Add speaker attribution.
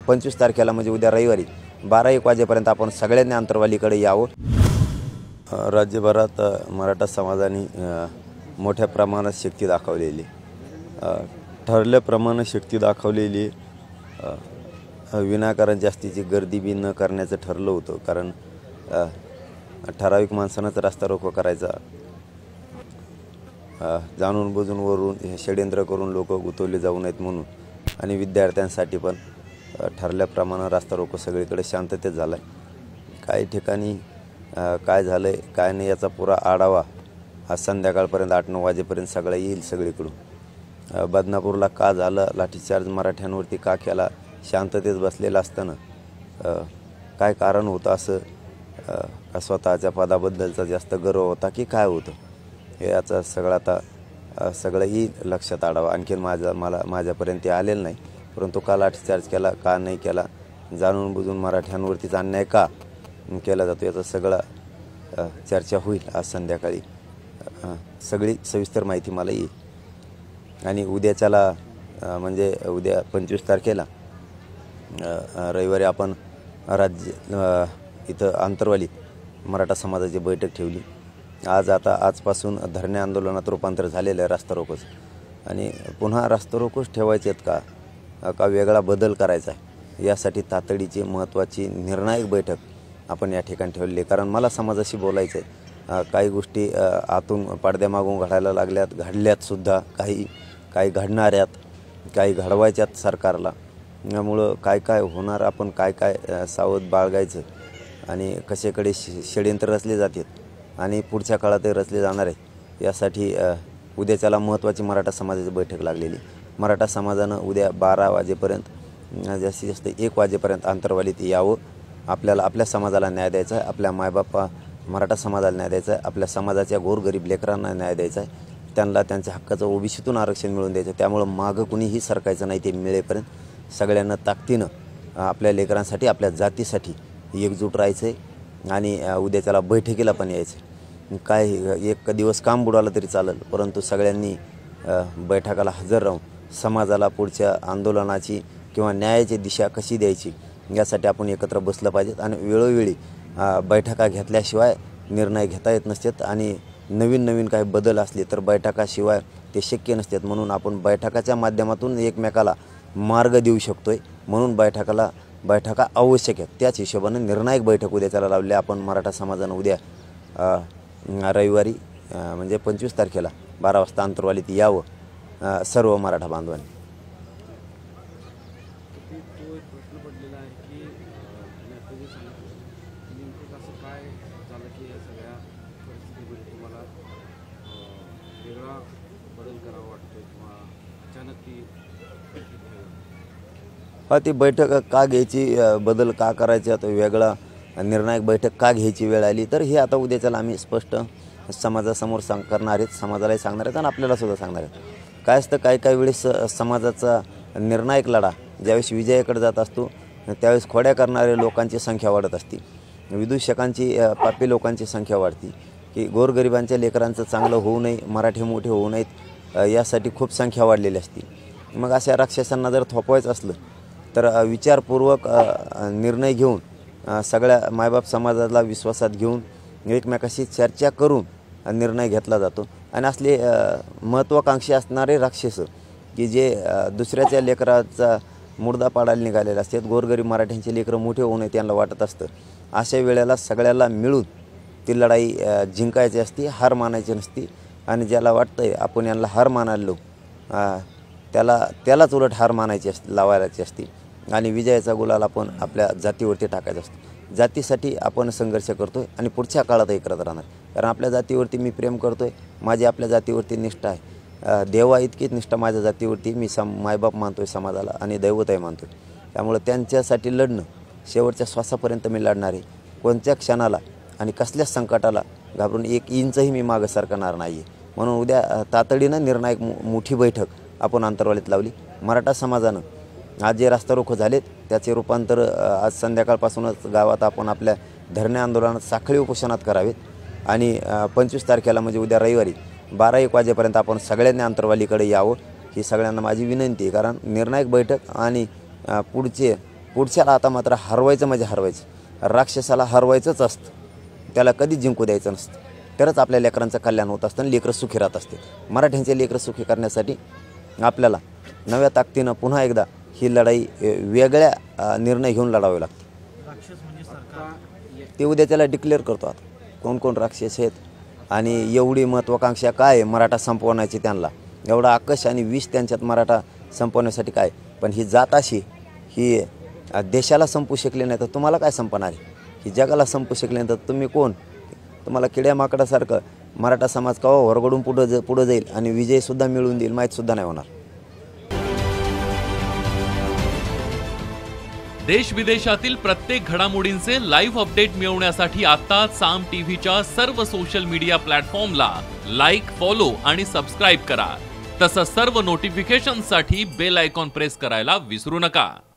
Speaker 1: 25 तारखेला म्हणजे उद्या रविवारी 12-1 वाजेपर्यंत आपण सगळ्यांनी अंतरवालीकडे यावं। राज्यभरात मराठा समाजाने मोठ्या प्रमाणात शक्ती दाखवलेली, ठरल्याप्रमाणे शक्ती दाखवलेली। विनाकारण जास्तीची गर्दी बी न करण्याचं ठरलं होतं, कारण ठराविक माणसांनाच रस्ता रोको करायचा, जाणून बुजून वरून षड्यंत्र करून लोक गुंतवले जाऊ नयेत म्हणून, आणि विद्यार्थ्यांसाठी पण ठरल्याप्रमाणे रस्ता रोको सगळीकडे शांततेत झाला आहे। काही ठिकाणी काय झालं आहे काय नाही याचा पुरा आढावा आज संध्याकाळपर्यंत 8-9 वाजेपर्यंत सगळं येईल सगळीकडून। बदनापूरला का झालं, लाठीचार्ज मराठ्यांवरती का केला, शांततेत बसलेलं असताना काय कारण होतं असं, का स्वतःच्या पदाबद्दलचा जास्त गर्व होता की काय होतं, हे याचा सगळं आता सगळं येईल लक्षात आढावा। आणखीन माझ्यापर्यंत ते आलेलं नाही, परंतु का लाठीचार्ज केला का नाही केला, जाणून बुजून मराठ्यांवरतीच अन्याय का केला जातो याचा सगळा चर्चा होईल आज संध्याकाळी। सगळी सविस्तर माहिती मला येईल। आणि उद्याच्याला म्हणजे उद्या 25 तारखेला रविवारी आपण इथं अंतरवालीत मराठा समाजाची बैठक ठेवली। आजपासून धरणे आंदोलनात रूपांतर झालेलं आहे रास्ता रोकोचं, आणि पुन्हा रास्ता रोकोच ठेवायचे आहेत का वेगळा बदल करायचा आहे, यासाठी तातडीची महत्त्वाची निर्णायक बैठक आपण या ठिकाणी ठेवलेली आहे। कारण मला समाजाशी बोलायचं आहे, काही गोष्टी आतून पडद्यामागून घडल्यातसुद्धा, काही घडणाऱ्यात, काही घडवायच्यात सरकारला, त्यामुळं काय होणार, आपण काय सावध बाळगायचं आणि कशाकडे षड्यंत्र रचले जातात आणि पुढच्या काळातही रचले जाणार आहे, यासाठी उद्याच्याला महत्त्वाची मराठा समाजाची बैठक लागलेली। मराठा समाजानं उद्या 12 वाजेपर्यंत जास्तीत जास्त 1 वाजेपर्यंत अंतरवालीत यावं। आपल्याला आपल्या समाजाला न्याय द्यायचा आहे, आपल्या मायबापा मराठा समाजाला न्याय द्यायचा आहे, आपल्या समाजाच्या गोरगरीब लेकरांना न्याय द्यायचा आहे, त्यांना त्यांच्या हक्काचं ओबीसीतून आरक्षण मिळवून द्यायचं। त्यामुळं मागं कुणीही सरकायचं नाही, ते मिळेपर्यंत सगळ्यांना ताकदीनं आपल्या लेकरांसाठी आपल्या जातीसाठी एकजूट राहायचं आहे आणि उद्याच्याला बैठकीला पण यायचं। काय एक दिवस काम बुडालं तरी चालेल, परंतु सगळ्यांनी बैठकाला हजर राहून समाजाला पुढच्या आंदोलनाची किंवा न्यायाची दिशा कशी द्यायची यासाठी आपण एकत्र बसलं पाहिजेत। आणि वेळोवेळी बैठका घेतल्याशिवाय निर्णय घेता येत नसतात, आणि नवीन काही बदल असले तर बैठकाशिवाय ते शक्य नसतात। म्हणून आपण बैठकाच्या माध्यमातून एकमेकाला मार्ग देऊ शकतोय, म्हणून बैठका आवश्यक आहेत। त्याच हिशोबाने निर्णायक बैठक उद्याच्याला लावली आपण मराठा समाजानं उद्या रविवारी म्हणजे 25 तारखेला 12 वाजता अंतरवालीत यावं सर्व मराठा बांधवांनी। ती बैठक का घ्यायची, बदल का करायचे, आता वेगळा निर्णायक बैठक का घ्यायची वेळ आली, तर हे आता उद्याच्याला आम्ही स्पष्ट समाजासमोर करणार आहेत, समाजालाही सांगणार आहेत आणि आपल्यालासुद्धा सांगणार आहेत। काय असतं काही वेळेस समाजाचा निर्णायक लढा ज्यावेळेस विजयाकडे जात असतो त्यावेळेस खोड्या करणाऱ्या लोकांची संख्या वाढत असते, विदूषकांची पापी लोकांची संख्या वाढती, की गोरगरिबांच्या लेकरांचं चांगलं होऊ नये, मराठी मोठे होऊ नयेत यासाठी खूप संख्या वाढलेली असते। मग अशा राक्षसांना जर थोपवायचं असलं तर विचारपूर्वक निर्णय घेऊन सगळ्या मायबाप समाजाला विश्वासात घेऊन एकमेकाशी चर्चा करून निर्णय घेतला जातो। आणि असले महत्त्वाकांक्षी असणारे राक्षस की जे दुसऱ्याच्या लेकराचा मुर्दा पाडायला निघालेले असतात, गोरगरीब मराठ्यांचे लेकरं मोठे होऊ नये त्यांना वाटत असतं, अशा वेळेला सगळ्याला मिळून ती लढाई जिंकायची असते, हार मानायची नसती। आणि ज्याला वाटतंय आपण यांना हार मानायलो त्यालाच उलट हार मानायची लावायची असते, आणि विजयाचा गुलाल आपण आपल्या जातीवरती टाकायचा असतो। जातीसाठी आपण संघर्ष करतोय आणि पुढच्या काळातही करत राहणार, कारण आपल्या जातीवरती मी प्रेम करतोय, माझी आपल्या जातीवरती निष्ठा आहे, देवा इतकीच निष्ठा माझ्या जातीवरती, मी मायबाप मानतोय समाजाला आणि दैवतही मानतोय। त्यामुळे त्यांच्यासाठी लढणं शेवटच्या श्वासापर्यंत मी लढणार आहे। कोणत्या क्षणाला आणि कसल्याच संकटाला घाबरून 1 इंचही मी मागं सरकणार नाही आहे। म्हणून उद्या तातडीनं निर्णायक मोठी बैठक आपण अंतरवालीत लावली। मराठा समाजानं आज जे रास्ता रोको झालेत त्याचे रूपांतर आज संध्याकाळपासूनच गावात आपण आपल्या धरणे आंदोलनात साखळी उपोषणात करावेत, आणि 25 तारखेला म्हणजे उद्या रविवारी 12-1 वाजेपर्यंत आपण सगळ्यांनी अंतरवालीकडे यावं, ही सगळ्यांना माझी विनंती आहे। कारण निर्णायक बैठक आणि पुढचे पुढच्याला आता मात्र हरवायचं म्हणजे हरवायचं, राक्षसाला हरवायचंच असतं, त्याला कधीच जिंकू द्यायचं नसतं. तरच आपल्या लेकरांचं कल्याण होत असतं आणि लेकरं सुखी राहत असते. मराठ्यांचे लेकरं सुखी करण्यासाठी आपल्याला नव्या ताकदीनं पुन्हा एकदा ही लढाई वेगळ्या निर्णय घेऊन लढावे लागते. ते उद्या त्याला डिक्लेअर करतो आता कोण कोण राक्षस आहेत आणि एवढी महत्त्वाकांक्षा काय आहे मराठा संपवण्याची, त्यांना एवढा आकश आणि विष त्यांच्यात मराठा संपवण्यासाठी काय. पण ही जात अशी ही देशाला संपू शकले नाही तर तुम्हाला काय संपणार आहे, ही जगाला संपू शकले नाही तर तुम्ही कोण. तुम्हाला किड्या माकडासारखं मराठा समाज केव्हा वरगडून पुढं जाईल आणि विजयसुद्धा मिळवून देईल माहीतसुद्धा नाही होणार.
Speaker 2: देश विदेशातील प्रत्येक घडामोडींचे लाईव्ह अपडेट मिळवण्यासाठी आता साम टीव्हीच्या सर्व सोशल मीडिया प्लॅटफॉर्मला लाईक, फॉलो आणि सबस्क्राईब करा. तसंच सर्व नोटिफिकेशनसाठी बेल आयकॉन प्रेस करायला विसरू नका.